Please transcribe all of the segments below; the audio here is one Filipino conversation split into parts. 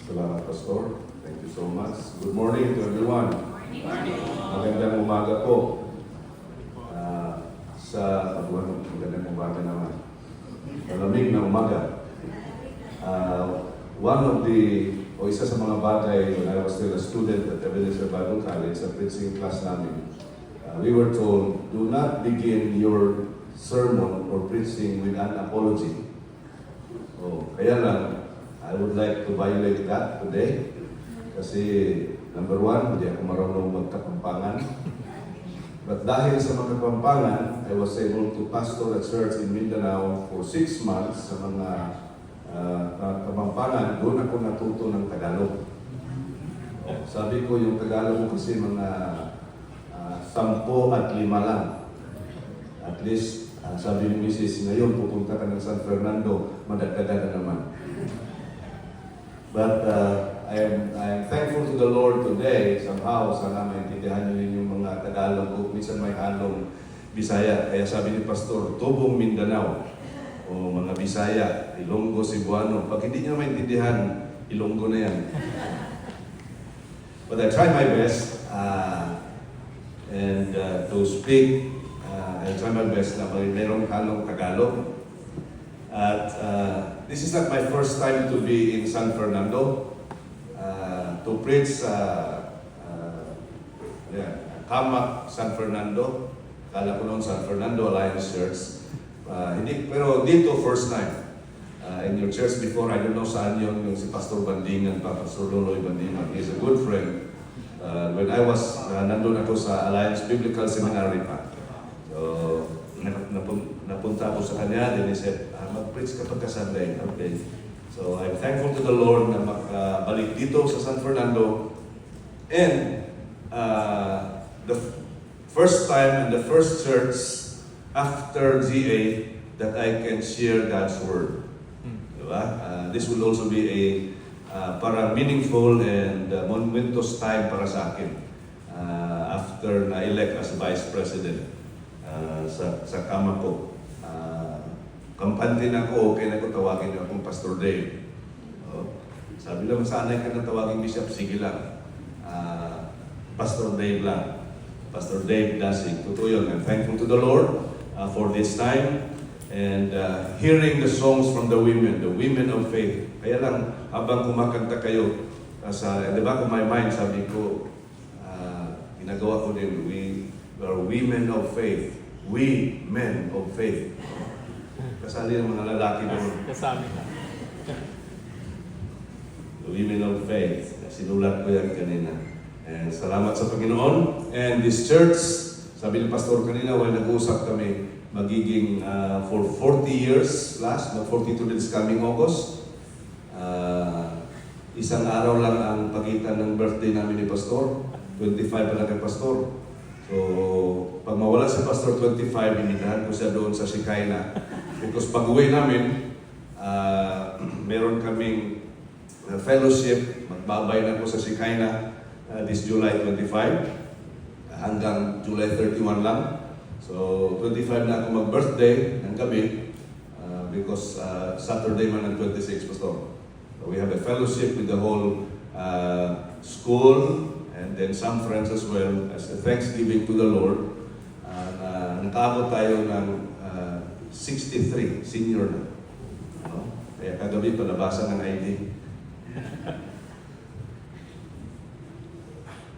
Salamat, Pastor. Thank you so much. Good morning to everyone. Magandang umaga po. Magandang umaga naman. Malamig na umaga. Isa sa mga bagay when I was still a student at Ebenezer Bible College, sa preaching class namin, we were told, do not begin your sermon or preaching with an apology. Kaya lang, I would like to violate that today. Kasi, number one, hindi ako marunong magkapampangan. But dahil sa magkapampangan, I was able to pastor a church in Mindanao for 6 months sa mga kapampangan. Doon ako natuto ng Tagalog. Sabi ko, yung Tagalog kasi mga 10 at 5 lang. At least, sabi ni Mrs. ngayon, pupunta ka ng San Fernando, madagdagan na naman. But I am thankful to the Lord today. Somehow, sana maintindihan niyo yung mga Tagalog ko. Minsan may halong Bisaya. Kaya sabi ni Pastor, Tubong Mindanao. O mga Bisaya, Ilonggo, Cebuano. Pag hindi niyo maintindihan, Ilonggo na yan. But I try my best to speak. I try my best na mayroong halong Tagalog. At this is not my first time to be in San Fernando to preach Kamak, San Fernando. Kala ko noon San Fernando Alliance Church. Pero dito first time. In your church before, I don't know saan yung si Pastor Bandingan pa, Pastor Loloy Bandingan. He's a good friend. When I was, nandun ako sa Alliance Biblical Seminary pa. So, napunta ako sa kanya, then he said, mag-preach ka pagka Sunday. Okay. So, I'm thankful to the Lord na makabalik dito sa San Fernando. And the first time and the first church after GA that I can share God's Word. Diba? This will also be a parang meaningful and momentous time para sa akin after na-elect as Vice President sa kama ko. Kampante na ko, okay na ko tawagin niyo akong Pastor Dave. Sabi lang, sanay ka na tawagin Bishop, sige lang. Pastor Dave lang. Pastor Dave Dasig. Totoo yun. I'm thankful to the Lord for this time and hearing the songs from the women of faith. Kaya lang, habang kumakanta kayo, di ba kung my mind, sabi ko, ginagawa ko din, we are women of faith. We men of faith. Kasali ng mga lalaki doon. Kasami ka. The women of faith. Sinulat ko yan kanina. And salamat sa Panginoon. And this church, sabi ng pastor kanina, while nag-uusap kami, magiging for 40 years plus, not 42 this coming August. Isang araw lang ang pagitan ng birthday namin ni Pastor. 25 pa lang kay Pastor. So, pag mawala si Pastor 25, initahan ko siya doon sa Shikaina. Because pag uwi namin, meron kaming fellowship. Magbabay na ko sa Shikaina this July 25 hanggang July 31 lang. So, 25 na ako mag-birthday ng gabi because Saturday man ang 26, Pastor. So, we have a fellowship with the whole school and then some friends as well as a thanksgiving to the Lord. Nakaabot tayo ng 63, senior na. Kaya kagabi palabasan ng ID.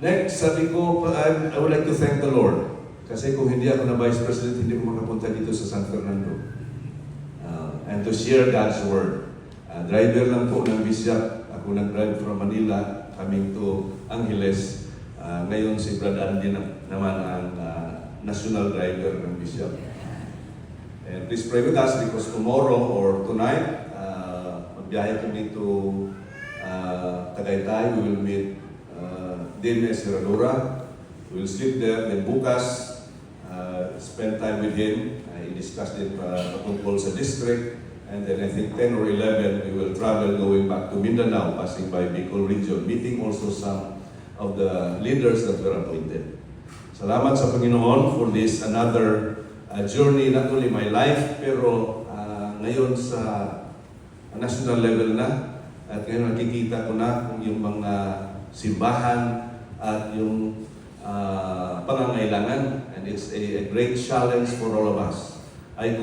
Next, sabi ko, I would like to thank the Lord. Kasi kung hindi ako na Vice President, hindi ko makapunta dito sa San Fernando. And to share God's Word. Driver lang po ng Bishop. Ako nag-drive from Manila, coming to Angeles. Ngayon si Brad Andy naman ang national driver ng Bishop. And please pray with us because tomorrow or tonight, magbiyahe kami to Tagaytay. We will meet Dine Serradora. We will sleep there. Then bukas, spend time with him. I discussed it patungkol sa district. And then I think 10 or 11, we will travel going back to Mindanao, passing by Bicol region, meeting also some of the leaders that were appointed. Salamat sa Panginoon for this another journey, not only my life, pero ngayon sa national level na, At ngayon nakikita ko na kung yung mga simbahan at yung pangangailangan, and it's a great challenge for all of us. We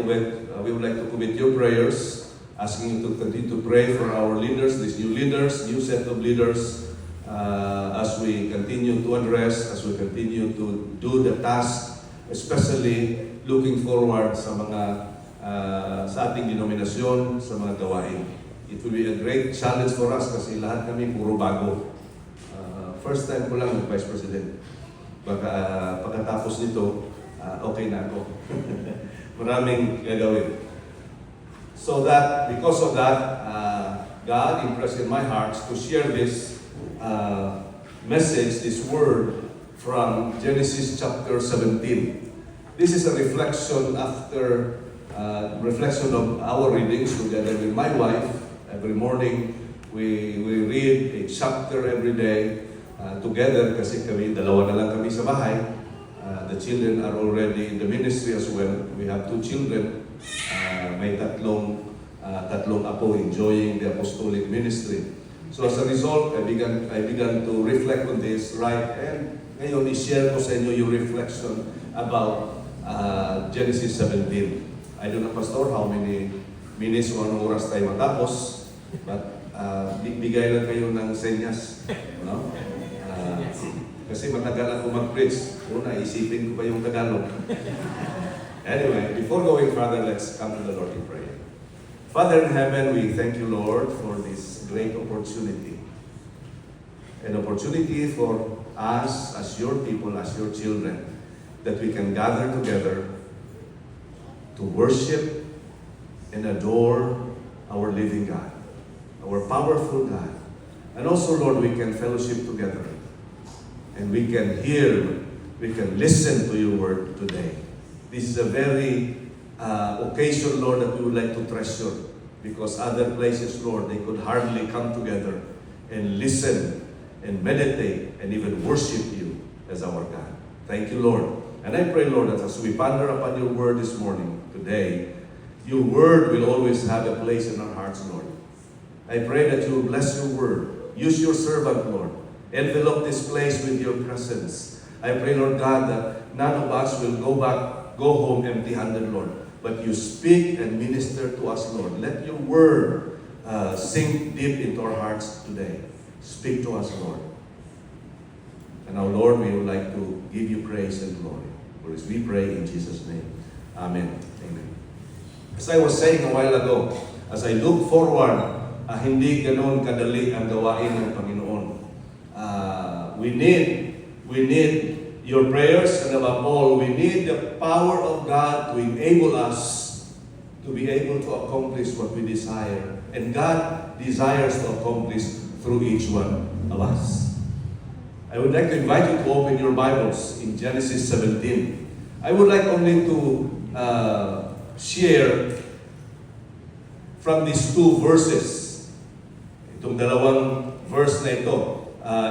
would like to commit your prayers, asking you to continue to pray for our leaders, these new leaders, new set of leaders, as we continue to address, as we continue to do the task, especially looking forward sa mga sa ating denominasyon, sa mga gawain. It will be a great challenge for us kasi lahat kami puro bago. First time ko lang Vice President. Baka pagkatapos nito, okay na ako. Maraming gagawin. So that, because of that, God impressed in my heart to share this message, this word from Genesis chapter 17. This is a reflection reflection of our readings together with my wife. Every morning, we read a chapter every day together kasi dalawa na lang kami sa bahay. The children are already in the ministry as well. We have 2 children. May tatlong apo enjoying the apostolic ministry. So as a result, I began to reflect on this, right? And ngayon, i-share ko sa inyo yung reflection about Genesis 17. I don't know, Pastor, how many minutes o anong oras tayo matapos, but bigay lang kayo ng senyas. No? Kasi matagal ako mag-preach. Una, isipin ko pa yung Tagalog. Anyway, before going further, let's come to the Lord in prayer. Father in heaven, we thank you, Lord, for this great opportunity. An opportunity for us as your people, as your children, that we can gather together to worship and adore our living God, our powerful God. And also, Lord, we can fellowship together. And we can hear, we can listen to your word today. This is a very occasion, Lord, that we would like to treasure. Because other places, Lord, they could hardly come together and listen and meditate and even worship you as our God. Thank you, Lord. And I pray, Lord, that as we ponder upon your word this morning, today, your word will always have a place in our hearts, Lord. I pray that you will bless your word. Use your servant, Lord. Envelop this place with your presence. I pray, Lord God, that none of us will go home empty-handed, Lord. But you speak and minister to us, Lord. Let your word sink deep into our hearts today. Speak to us, Lord. And now, Lord, we would like to give you praise and glory. For this we pray in Jesus' name. Amen. Amen. As I was saying a while ago, as I look forward, hindi ganoon kadali ang gawain ng Panginoon. We need your prayers, and above all, we need the power of God to enable us to be able to accomplish what we desire. And God desires to accomplish through each one of us. I would like to invite you to open your Bibles in Genesis 17. I would like only to share from these 2 verses. Itong dalawang verse na ito.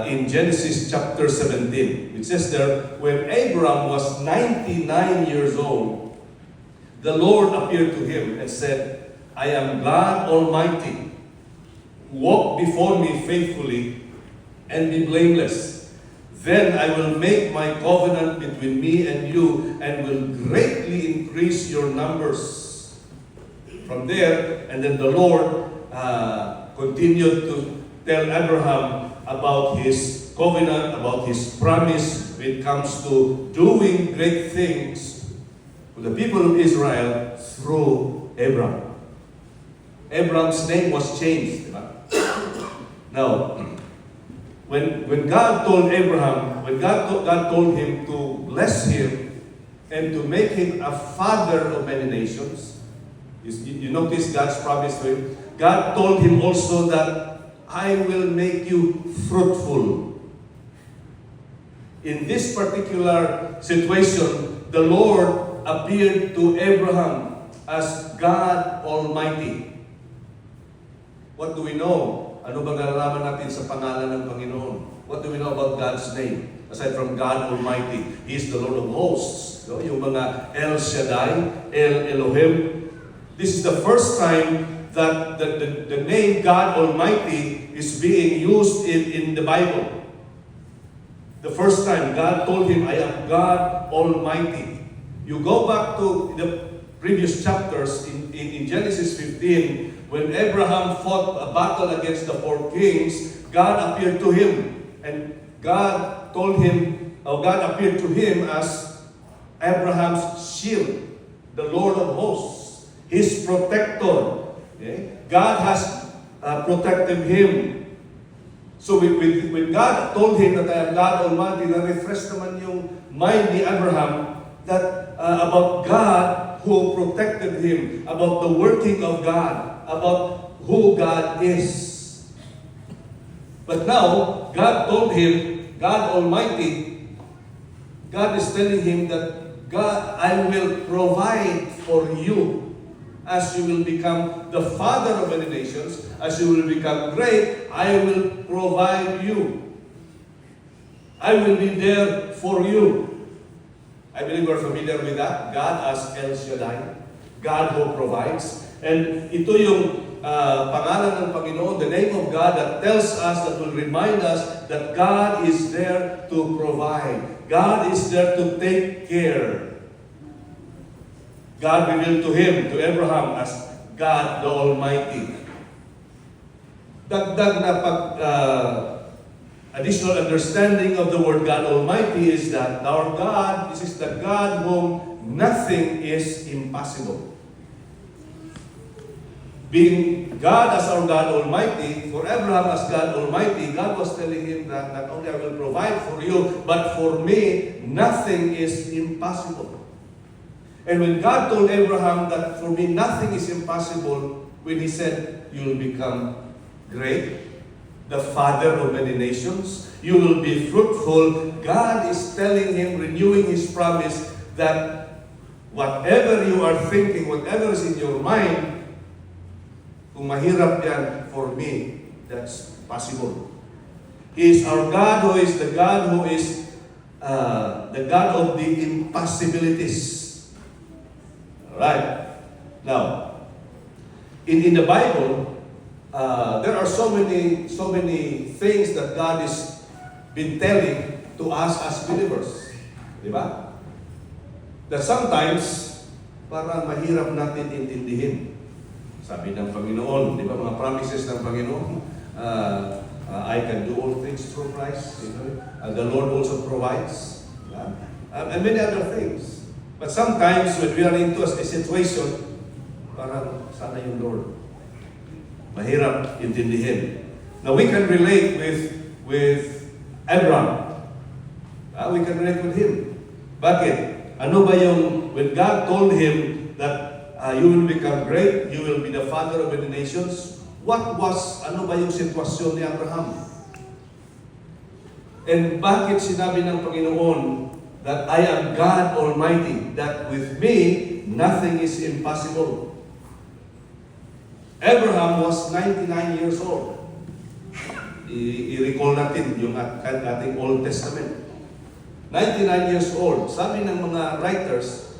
In Genesis chapter 17. It says there, when Abram was 99 years old, the Lord appeared to him and said, I am God Almighty. Walk before me faithfully and be blameless. Then I will make my covenant between me and you and will greatly increase your numbers. From there, and then the Lord continued to tell Abraham about his covenant, about his promise when it comes to doing great things to the people of Israel through Abram. Abram's name was changed. Now, when God told Abraham, when God told him to bless him and to make him a father of many nations, you notice God's promise to him. God told him also that I will make you fruitful. In this particular situation, the Lord appeared to Abraham as God Almighty. What do we know? Ano bang nalalaman natin sa pangalan ng Panginoon? What do we know about God's name? Aside from God Almighty, He is the Lord of hosts. So, yung mga El Shaddai, El Elohim. This is the first time that the name God Almighty is being used in the Bible. The first time God told him, I am God Almighty. You go back to the previous chapters in Genesis 15, when Abraham fought a battle against the 4 kings, God appeared to him. And God appeared to him as Abraham's shield, the Lord of hosts, his protector. Okay? God has protected him. So when God told him that I am God Almighty, na-refresh naman yung mind ni Abraham that about God who protected him, about the working of God, about who God is. But now, God told him, God Almighty, God is telling him that God, I will provide for you as you will become the father of many nations, as you will become great, I will provide you. I will be there for you. I believe we're familiar with that. God as El Shaddai, God who provides. And ito yung pangalan ng Panginoon, the name of God that tells us, that will remind us that God is there to provide. God is there to take care. God revealed to him, to Abraham, as God the Almighty. Dagdag na additional understanding of the word God Almighty is that our God, this is the God whom nothing is impossible. Being God as our God Almighty, for Abraham as God Almighty, God was telling him that not only I will provide for you, but for me, nothing is impossible. And when God told Abraham that for me nothing is impossible, when he said, you will become great, the father of many nations, you will be fruitful, God is telling him, renewing his promise, that whatever you are thinking, whatever is in your mind, kung mahirap yan, for me, that's possible. He is our God who is the God who is the God of the impossibilities. Right. Now, in the Bible, there are so many things that God has been telling to us as believers. Di ba? That sometimes, parang mahirap natin intindihin. Sabi ng Panginoon, di ba, mga promises ng Panginoon, I can do all things through Christ. You know? The Lord also provides. And many other things. But sometimes when we are into a situation, parang sana yung Lord. Mahirap intindihin. Now we can relate with Abraham. We can relate with him. Bakit? Ano ba yung, when God told him that you will become great, you will be the father of many nations, ano ba yung sitwasyon ni Abraham? And bakit sinabi ng Panginoon that I am God Almighty, that with me, nothing is impossible. Abraham was 99 years old. I-recall natin yung ating Old Testament. 99 years old. Sabi ng mga writers,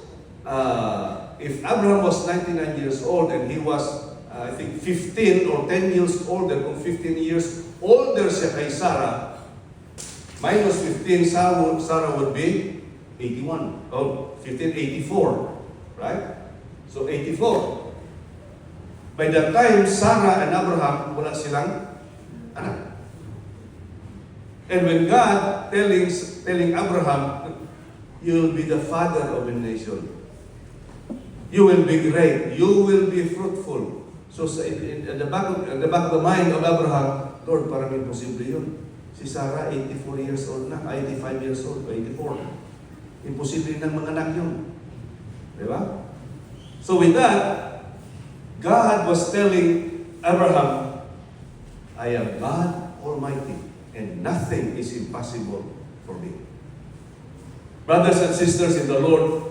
if Abraham was 99 years old and he was, I think, 15 or 10 years older, kung 15 years older siya kay Sarah, minus 15, Sarah would be 81. Oh, 15, 84. Right? So, 84. By that time, Sarah and Abraham, wala silang anak. And when God telling Abraham, you will be the father of a nation. You will be great. You will be fruitful. So, at the back of the mind of Abraham, Lord, parang imposible yun. Si Sarah, 84 years old na, 85 years old, 84. Imposible ng mga anak yun. Diba? So with that, God was telling Abraham, I am God Almighty, and nothing is impossible for me. Brothers and sisters in the Lord,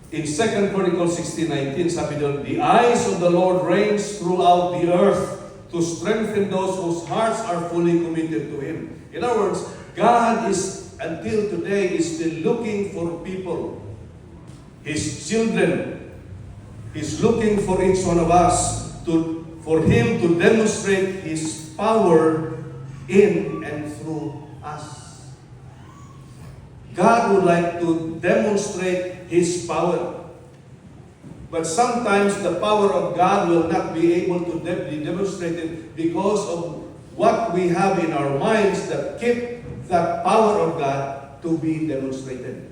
in 2 Chronicles 16:19, sabi doon, the eyes of the Lord range throughout the earth to strengthen those whose hearts are fully committed to Him. In other words, God is, until today, is still looking for people, His children, He's looking for each one of us for Him to demonstrate His power in and through us. God would like to demonstrate His power. But sometimes the power of God will not be able to be demonstrated because of what we have in our minds that keep that power of God to be demonstrated.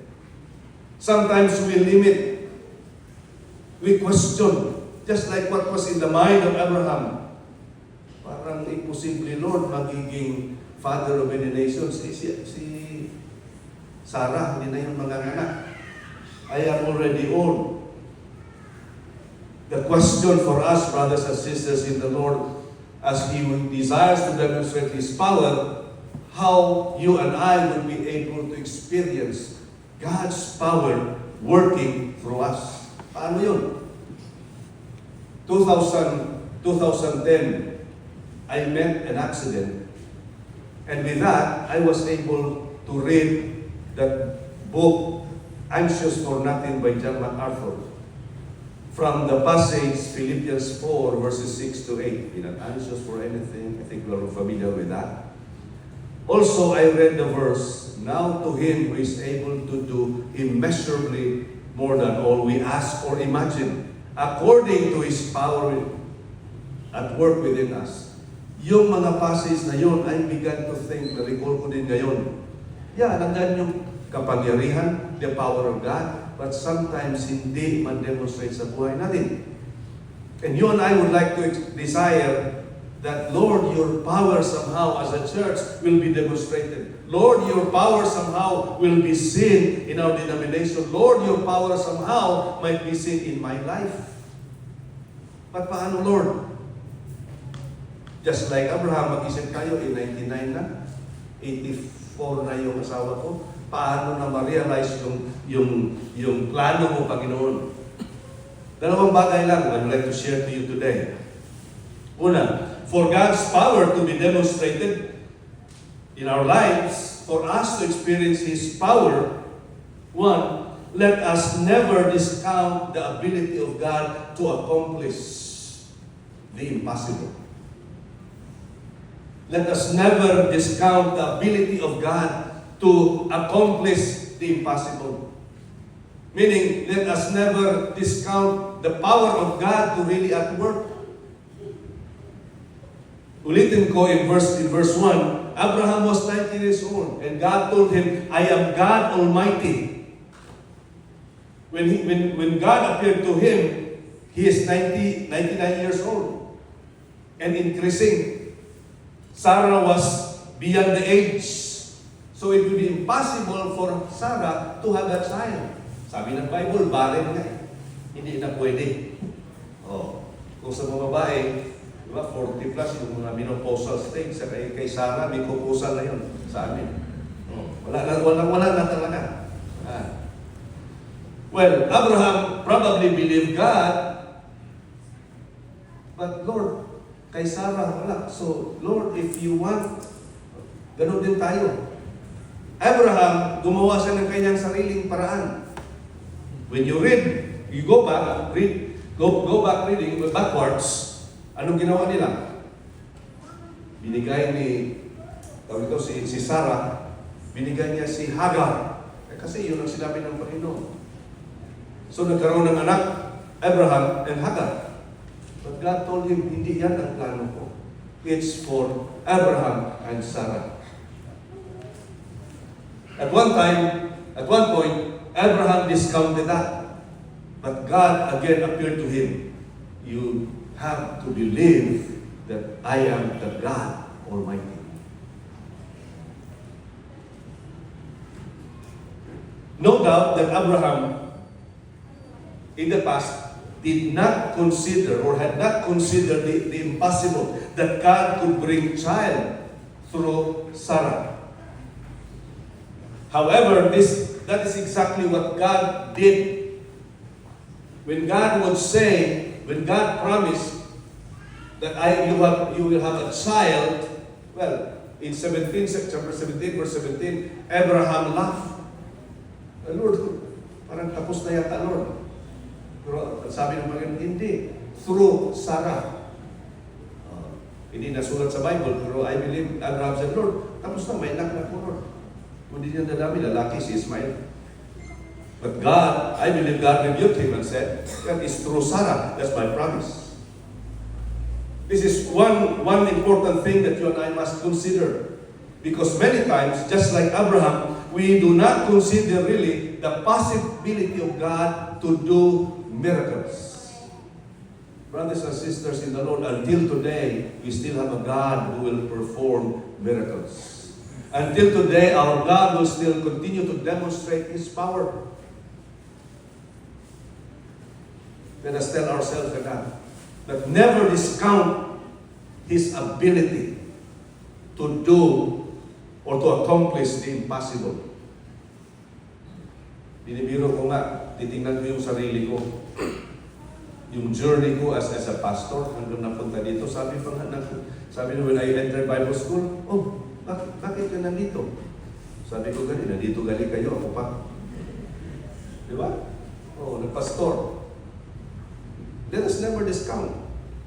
Sometimes we limit, we question, just like what was in the mind of Abraham. Parang imposible, Lord, magiging father of many nations. Si Sarah, hindi na yung mga anak. I am already old. The question for us, brothers and sisters in the Lord, as He desires to demonstrate His power, how you and I will be able to experience God's power working through us. Paano yun? 2010, I met an accident. And with that, I was able to read that book, Anxious for Nothing by John MacArthur. From the passage, Philippians 4, verses 6 to 8. Be not anxious for anything. I think we're familiar with that. Also, I read the verse, now to Him who is able to do immeasurably more than all we ask or imagine, according to His power at work within us. Yung mga passage na yun, I began to think, na-recall ko din ngayon. Yeah, nandyan yung kapangyarihan, the power of God, but sometimes hindi man-demonstrate sa buhay natin. And you and I would like to desire that, Lord, your power somehow as a church will be demonstrated. Lord, your power somehow will be seen in our denomination. Lord, your power somehow might be seen in my life. But paano, Lord? Just like Abraham, mag-isip tayo, 99 na, 84 na yung asawa ko. Paano na ma-realize yung plano mo, Panginoon? Dalawang bagay lang I would like to share to you today. Una, for God's power to be demonstrated in our lives, for us to experience His power, one, let us never discount the ability of God to accomplish the impossible. Let us never discount the ability of God to accomplish the impossible. Meaning, let us never discount the power of God to really at work. Ulitin ko in verse 1, Abraham was 90 years old and God told him, I am God Almighty. When God appeared to him, he is 99 years old and increasing. Sarah was beyond the age. So it would be impossible for Sarah to have a child. Sabi ng Bible, barren nga eh. Hindi na pwede. Oh, kung sa mga babae, di ba, 40 plus yung mga menopausal stage, sa kay Sarah, may proposal na yun sa amin. Oh, wala na talaga. Well, Abraham probably believed God, but Lord, kay Sarah, wala. So, Lord, if you want, ganun din tayo. Abraham, gumawa siya ng kanyang sariling paraan. When you read, you go back reading backwards, anong ginawa nila? Binigay si Sarah, binigay niya si Hagar. Kasi yun ang sinabi ng Panginoon. So nagkaroon ng anak, Abraham and Hagar. But God told him, hindi yan ang plano ko. It's for Abraham and Sarah. At one point, Abraham discounted that. But God again appeared to him. You have to believe that I am the God Almighty. No doubt that Abraham, in the past, did not consider or had not considered the impossible, that God could bring child through Sarah. However, that is exactly what God did. When God promised that you will have a child, well, in chapter 17, verse 17, Abraham laughed. Lord, parang tapos na yata, Lord. Pero sabi ng Panginoon, hindi. Through Sarah. Hindi nasulat sa Bible, pero I believe Abraham said, Lord, tapos na, may anak na po, Lord. Kung hindi niya dadami, lalaki si Ismael. But God, I believe God rebuked him and said, that is through Sarah. That's my promise. This is one important thing that you and I must consider. Because many times, just like Abraham, we do not consider really the possibility of God to do miracles. Brothers and sisters in the Lord, until today, we still have a God who will perform miracles. Until today, our God will still continue to demonstrate His power. Let us tell ourselves that, but never discount His ability to do or to accomplish the impossible. Binibiro ko nga, titingnan ko yung sarili ko. Yung journey ko as a pastor, hanggang napunta dito, sabi nyo, when I entered Bible school, bakit ka nandito? Sabi ko galing, nandito galing kayo, ako pa. Di ba? Nagpastor. Let us never discount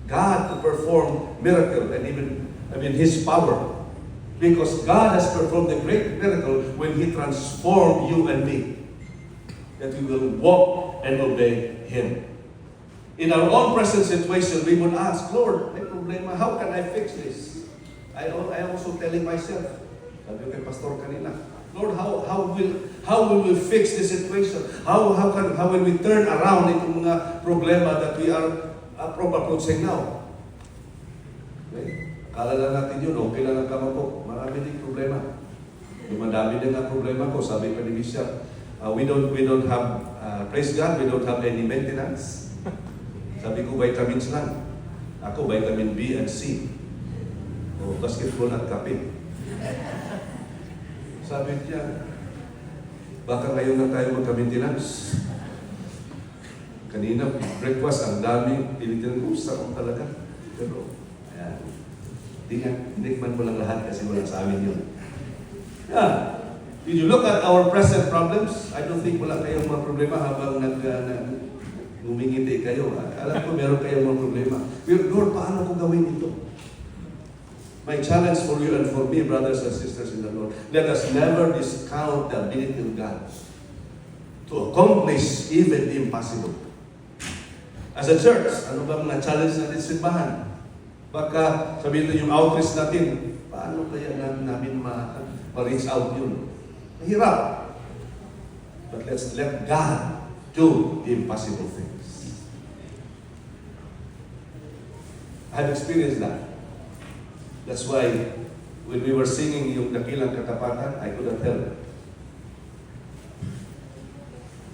God to perform miracle and even His power. Because God has performed a great miracle when He transformed you and me. That we will walk and obey Him. In our own present situation, we would ask, Lord, may problema, how can I fix this? I also telling myself, sabi ko kay pastor kanina, Lord, how will we fix this situation? How will we turn around itong mga problema that we are approaching now? Okay? Akala lang natin yun, okay lang ang kama ko. Marami din problema. Madami din ang problema ko, sabi pa ni Bishop. We don't have, praise God, we don't have any maintenance. Sabi ko, vitamins lang. Ako, vitamin B and C. Basketball at kape. Sabi niya, baka ngayon na tayo magka-maintenance. Kanina, breakfast, ang dami. Tinitin ko, sarap talaga. Pero, ayan. Tinikman ko lang lahat kasi wala sa amin yun. Yeah. Did you look at our present problems? I don't think wala kayong mga problema habang humingiti kayo. Alam ko meron kayong mga problema. Lord, paano ko gawin ito? My challenge for you and for me, brothers and sisters in the Lord, let us never discount the ability of God to accomplish even the impossible. As a church, ano ba mga challenge natin sa simbahan? Baka sabihin na yung outreach natin, paano kaya namin ma-reach out yun? Mahirap. But let's let God do the impossible things. I have experienced that. That's why when we were singing yung Dakilang Katapatan, I couldn't help it.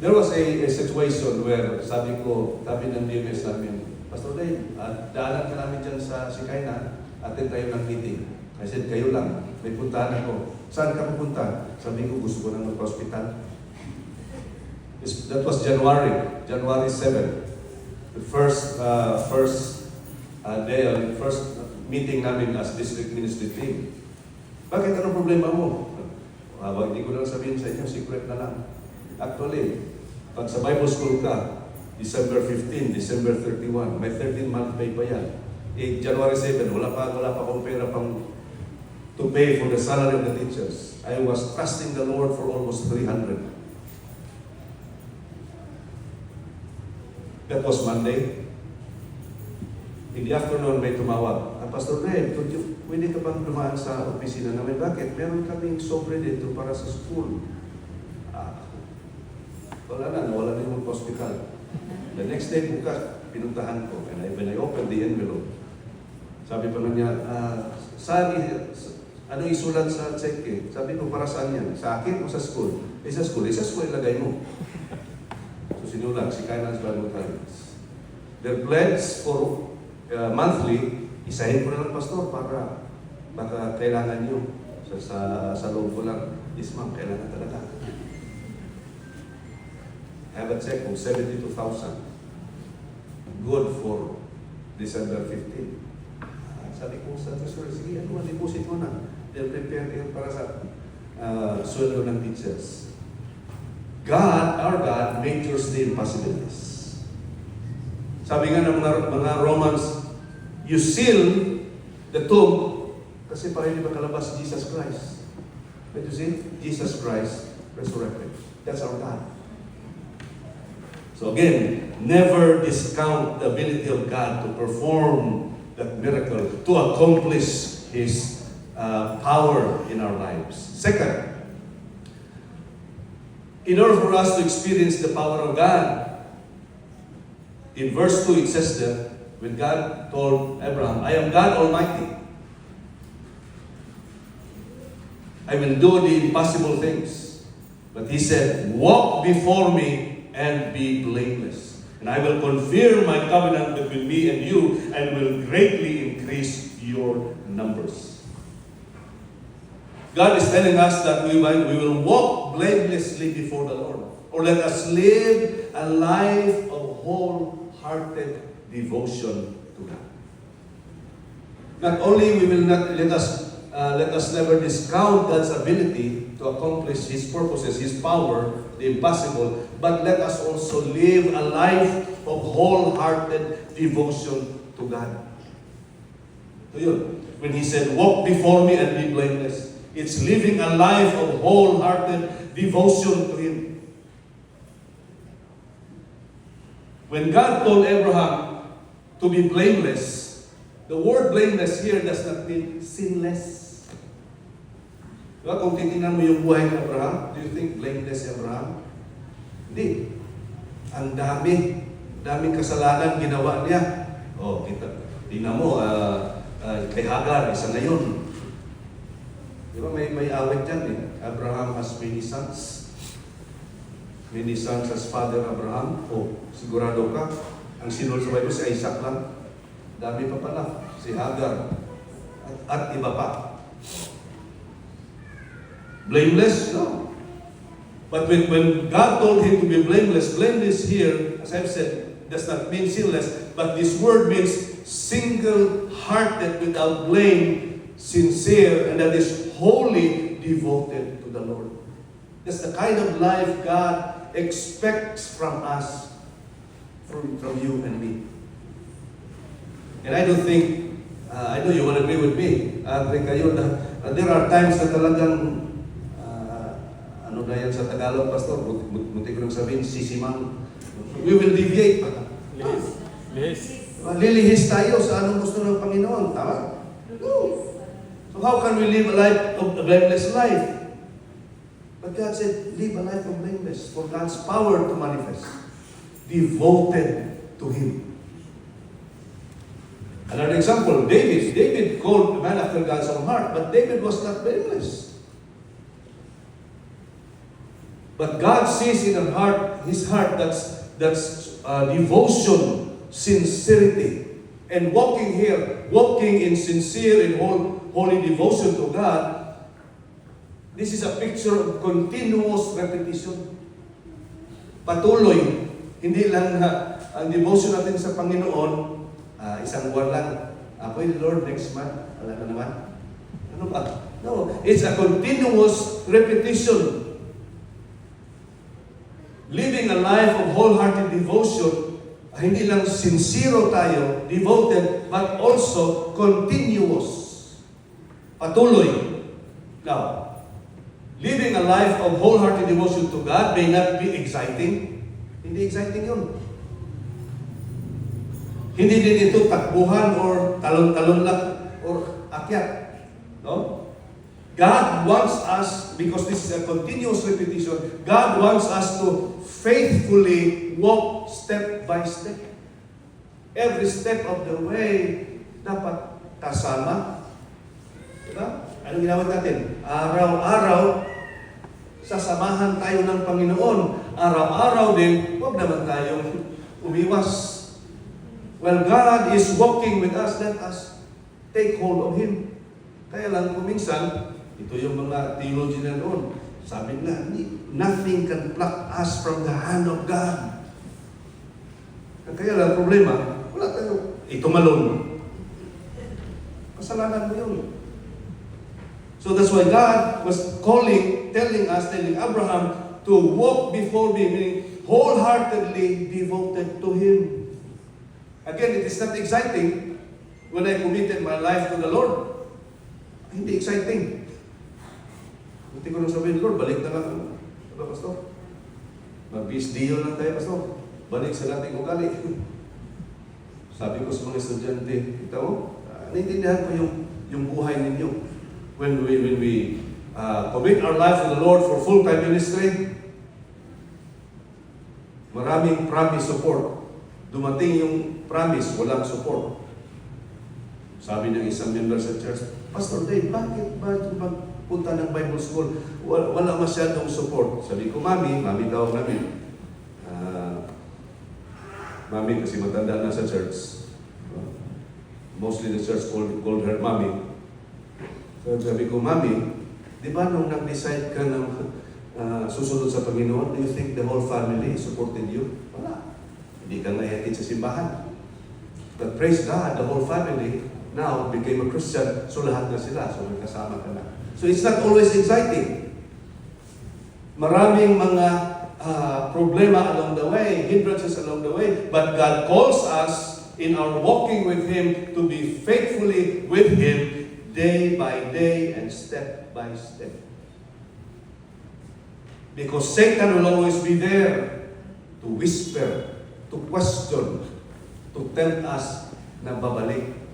There was a situation where sabi ng DMS namin, Pastor Dave, daanan ka namin dyan sa Sikayna, attend tayo ng meeting. I said, kayo lang, may puntahan ako. Saan ka pupunta? Sabi ko, gusto ko nang magpa-hospital. That was January 7. The first day, first meeting namin as district ministry team. Bakit? Anong problema mo? Hindi ko lang sabihin sa inyo, secret na lang. Actually, pag sa Bible school ka, December 15, December 31, may 13-month pay pa yan. January 7, wala pa akong pera pang to pay for the salary of the teachers. I was trusting the Lord for almost 300. That was Monday. In the afternoon, may tumawag. Pastor Red, pwede ka bang dumaan sa opisina namin? Bakit? Meron kaming sobre dito para sa school. Wala na yung hospital. The next day, bukas, pinuntahan ko. And when I opened the envelope, sabi pa niya, ano isulat sa check? Sabi ko, para saan yan? Sa akin o sa school? Sa school ilagay mo. So sinulat, Sikayna's Bible College. Their pledge for monthly, isahin ko na lang, Pastor, para baka kailangan nyo. Sa loob ko lang, this month, kailangan talaga. I have a check of 72,000. Good for December 15. Sabi ko sa treasurer, sige, deposit mo na. They'll prepare kayo para sa sweldo ng teachers. God, our God, made the impossibilities. Sabi nga ng mga Romans, you seal the tomb kasi para hindi makalabas Jesus Christ. But you see, Jesus Christ resurrected. That's our God. So again, never discount the ability of God to perform that miracle, to accomplish His power in our lives. Second, in order for us to experience the power of God, in verse 2 it says that when God told Abraham, I am God Almighty. I will do the impossible things. But He said, walk before me and be blameless. And I will confirm my covenant between me and you and will greatly increase your numbers. God is telling us that we will walk blamelessly before the Lord. Or let us live a life of wholehearted devotion to God. Not only we will not let us never discount God's ability to accomplish His purposes, His power, the impossible, but let us also live a life of wholehearted devotion to God. So yun, when He said, walk before me and be blameless, it's living a life of wholehearted devotion to Him. When God told Abraham to be blameless, the word blameless here does not mean sinless. Diba? Kung titingnan mo yung buhay ni Abraham, do you think blameless si Abraham? Hindi. Ang daming kasalanan ginawa niya. Oh, tingnan mo, kay Hagar, isa na yun. Diba may awit dyan eh. Abraham has many sons. Many sons as Father Abraham. Oh, sigurado ka. Ang sinunod sa Bible si Isaac lang. Dami pa pala. Si Hagar. At iba pa. Blameless? No. But when God told him to be blameless, blameless here, as I've said, does not mean sinless, but this word means single-hearted, without blame, sincere, and that is wholly devoted to the Lord. That's the kind of life God expects from us, from you and me. And I don't think, I know you will agree with me, there are times na talagang, ano na yan sa Tagalog, Pastor, munti ko nang sabihin, sisimang. We will deviate. Lilihis tayo sa anong gusto ng Panginoon. Tama? No. So how can we live a life of a blameless life? But God said, live a life of blameless for God's power to manifest. Devoted to Him. Another example, David. David called a man after God's own heart, but David was not blameless. But God sees in his heart that's devotion, sincerity, and walking in sincere and holy devotion to God. This is a picture of continuous repetition. Patuloy, hindi lang ang devotion natin sa Panginoon, isang buwan lang. Pwede Lord, next month, wala na naman. Ano ba? No, it's a continuous repetition. Living a life of wholehearted devotion, hindi lang sincero tayo, devoted, but also continuous. Patuloy. Now, living a life of wholehearted devotion to God may not be exciting. Hindi exciting yun. Hindi din ito takbuhan or talon-talon lang or akyat. No? God wants us, because this is a continuous repetition, God wants us to faithfully walk step by step. Every step of the way, dapat kasama. Diba? Anong ginawat natin? Araw-araw, sasamahan tayo ng Panginoon. Araw-araw din, huwag naman tayong umiwas. Well, God is walking with us, let us take hold of Him. Kaya lang kuminsan, ito yung mga theology na noon. Sabi na, nothing can pluck us from the hand of God. Kaya lang problema, wala tayo. Ito malon. Kasalanan mo yun. So that's why God was telling Abraham to walk before me, meaning wholeheartedly devoted to Him. Again, it is not exciting when I committed my life to the Lord. Hindi exciting. Hindi ko nang sabihin, Lord, balik na lang. Ano, Pastor? Mag-BSDO lang tayo, Pastor. Balik sa dating ugali. Sabi ko sa mga estudyante, ito, naintindihan ko yung buhay ninyo. When we commit our life to the Lord for full-time ministry, maraming promise support. Dumating yung promise, walang support. Sabi ng isang member sa church, Pastor Dave, bakit ba pagpunta ng Bible School, wala masyadong support? Sabi ko, Mami tawag namin. Mami kasi matanda na sa church. Mostly the church called her Mami. So sabi ko, Mami, di ba nung nag-decide ka ng susunod sa Panginoon, do you think the whole family supported you? Wala. Hindi ka naihatid sa simbahan. But praise God, the whole family now became a Christian, so lahat na sila, so may kasama ka na. So it's not always exciting. Maraming mga problema along the way, hindrances along the way, but God calls us in our walking with Him to be faithfully with Him day by day and step by step. Because Satan will always be there to whisper, to question, to tempt us na babalik,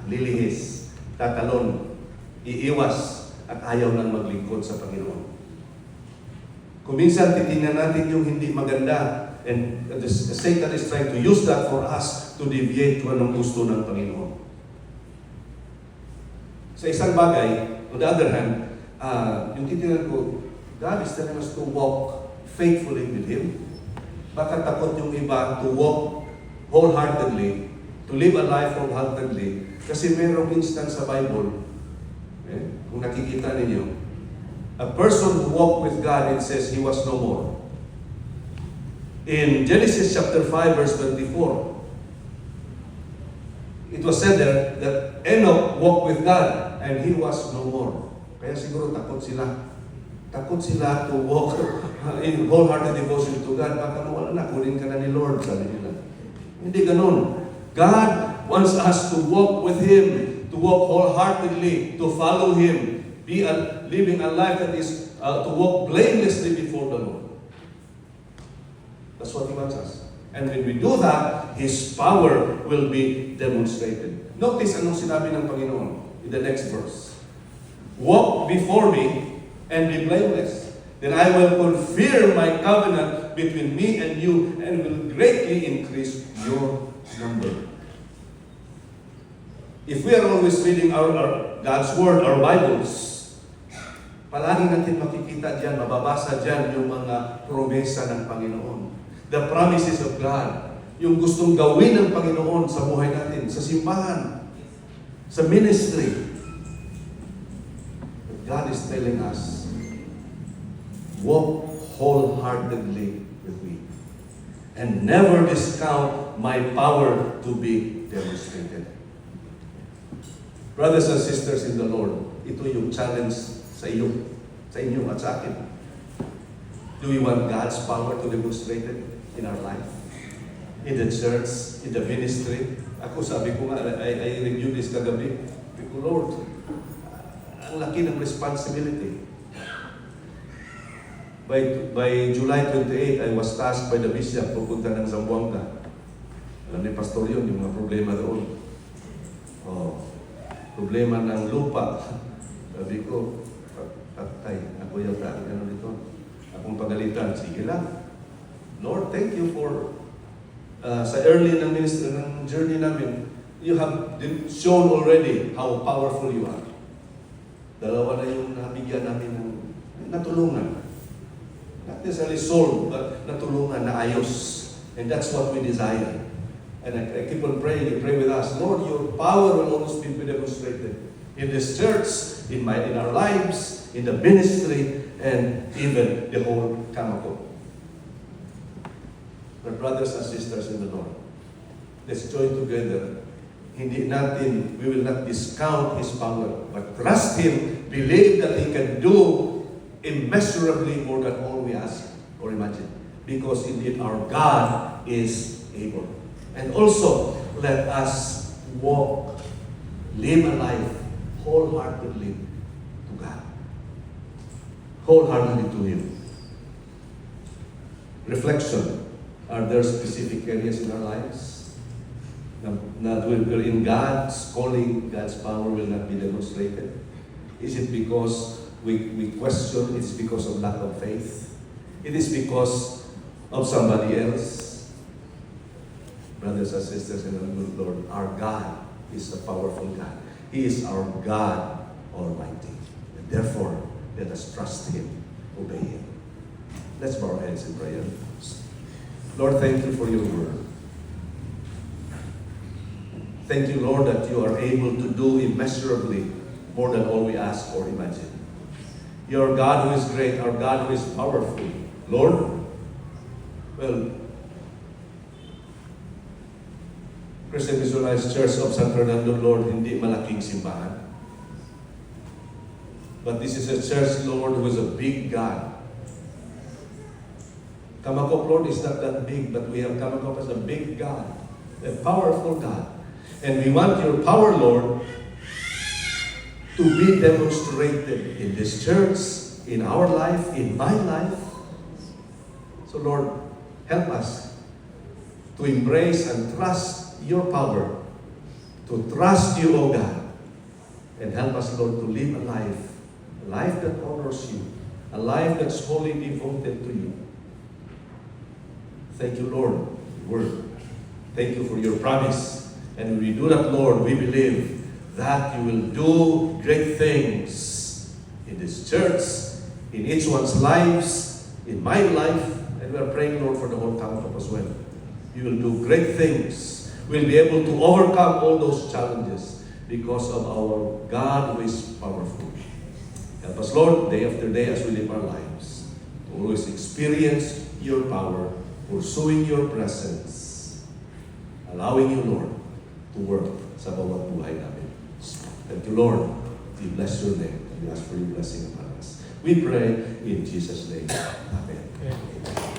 lilihis, tatalon, iiwas, at ayaw nang maglingkod sa Panginoon. Kung minsan titingnan natin yung hindi maganda, and Satan is trying to use that for us to deviate kung anong gusto ng Panginoon. Sa isang bagay, on the other hand, yung titingnan ko, God is telling us to walk faithfully with Him. Baka takot yung iba to walk wholeheartedly, to live a life wholeheartedly. Kasi merong instance sa Bible, kung nakikita ninyo, a person who walked with God, it says he was no more. In Genesis chapter 5, verse 24, it was said there that Enoch walked with God and he was no more. Kaya siguro takot sila. Takot sila to walk in wholehearted devotion to God. Baka mawala na, kunin ka na ni Lord, sabi nila. Hindi ganun. God wants us to walk with Him, to walk wholeheartedly, to follow Him, living a life that is to walk blamelessly before the Lord. That's what He wants us. And when we do that, His power will be demonstrated. Notice anong sinabi ng Panginoon in the next verse. Walk before me and be blameless. Then I will confirm my covenant between me and you and will greatly increase your number. If we are always reading our God's Word, our Bibles, palagi natin makikita dyan, mababasa dyan yung mga promesa ng Panginoon. The promises of God. Yung gustong gawin ng Panginoon sa buhay natin, sa simbahan, sa ministry. But God is telling us, walk wholeheartedly with me. And never discount my power to be demonstrated. Brothers and sisters in the Lord, ito yung challenge sa inyo at sa akin. Do we want God's power to demonstrate it in our life? In the church, in the ministry? Ako sabi ko nga, I reviewed this kagabi. Sabi ko, Lord, ang laki ng responsibility. By July 28, I was tasked by the bishop pupunta ng Zamboanga. Alam ni Pastor yun, yung mga problema doon. Problema ng lupa. Sabi ko, patay, ako yata, ano dito? Akong pagalitan, sige lang. Lord, thank you for sa early ng ministry, ng journey namin, you have shown already how powerful you are. Dalawa na yung nabigyan namin ng natulungan. Not necessarily sold, but natulungan, naayos. And that's what we desire. And I keep on praying, you pray with us, Lord, your power will always be demonstrated in this church, in our lives, in the ministry, and even the whole Kamako. But brothers and sisters in the Lord, let's join together. We will not discount His power, but trust Him, believe that He can do immeasurably more than all we ask or imagine. Because indeed our God is able. And also, let us live a life wholeheartedly to God. Wholeheartedly to Him. Reflection. Are there specific areas in our lives that we're in God's calling, God's power will not be demonstrated? Is it because we question? It's because of lack of faith? It is because of somebody else? Brothers and sisters in the good Lord, our God is a powerful God. He is our God Almighty. And therefore, let us trust Him, obey Him. Let's bow our heads in prayer. Lord, thank you for your word. Thank you, Lord, that you are able to do immeasurably more than all we ask or imagine. You are God who is great, our God who is powerful. Lord, well, Christian Visualized Church of San Fernando, Lord, hindi malaking simbahan. But this is a church, Lord, who is a big God. Kamakop, Lord, is not that big, but we have Kamakop as a big God, a powerful God. And we want your power, Lord, to be demonstrated in this church, in our life, in my life. So, Lord, help us to embrace and trust your power, to trust you, O God, and help us, Lord, to live a life that honors you, a life that's wholly devoted to you. Thank you, Lord, word. Thank you for your promise. And when we do that, Lord, we believe that you will do great things in this church, in each one's lives, in my life, and we are praying, Lord, for the whole council as well. You will do great things. We'll be able to overcome all those challenges because of our God who is powerful. Help us, Lord, day after day as we live our lives, to always experience your power, pursuing your presence, allowing you, Lord, to work sa bawat buhay namin. Thank you, Lord. We bless your name. We ask for your blessing upon us. We pray in Jesus' name. Amen.